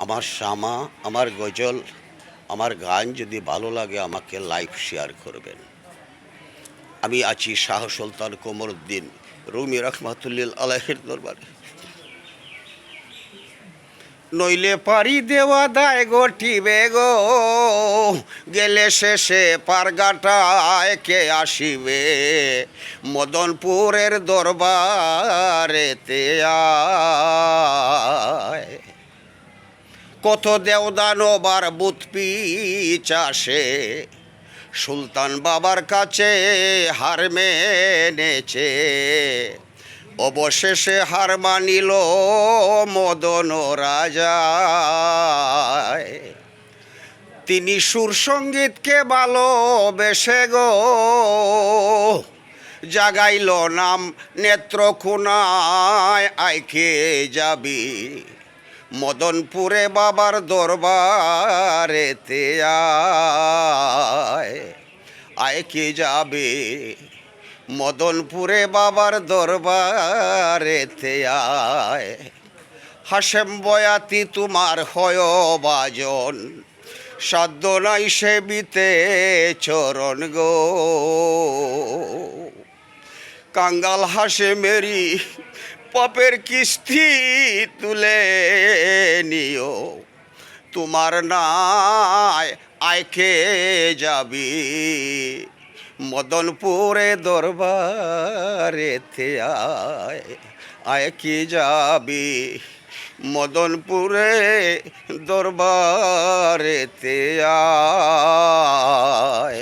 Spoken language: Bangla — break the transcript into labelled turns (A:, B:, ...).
A: আমার শামা, আমার গজল, আমার গান যদি ভালো লাগে আমাকে লাইভ শেয়ার করবেন। আমি আছি শাহ সুলতান কমরউদ্দিন রুমি রহমাতুল্লিল আলাইহির দরবারে। নইলে পারি দেওয়া দায় গটিবে গো, গেলে শেষে পারগাটায় কে আসিবে, মদনপুরের দরবারেতে আয়। কত দেওদানবার বুত পিচাসে সুলতান বাবার কাছে হার মেনেছে, অবশেষে হার মানিল মদন রাজায়। তিনি সুর সঙ্গীতকে ভালোবেসে গো, জাগাইল নাম নেত্রকোনায়, আইকে যাবি মদনপুরে বাবার দরবারেতে আয়। আইকে যাবে মদনপুরে বাবার দরবারেতে আয়। হাসেম বয়াতি তোমার হয় বাজন, সাধ্য নাই সেবিতে চরণ গো। কাঙ্গাল হাসেমেরি পাপের কিস্তি তুলে নিও, তোমার নাই আইকে যাবি মদনপুরে দরবারেতে আয়। আইকে যাবি মদনপুরে দরবারেতে আয়।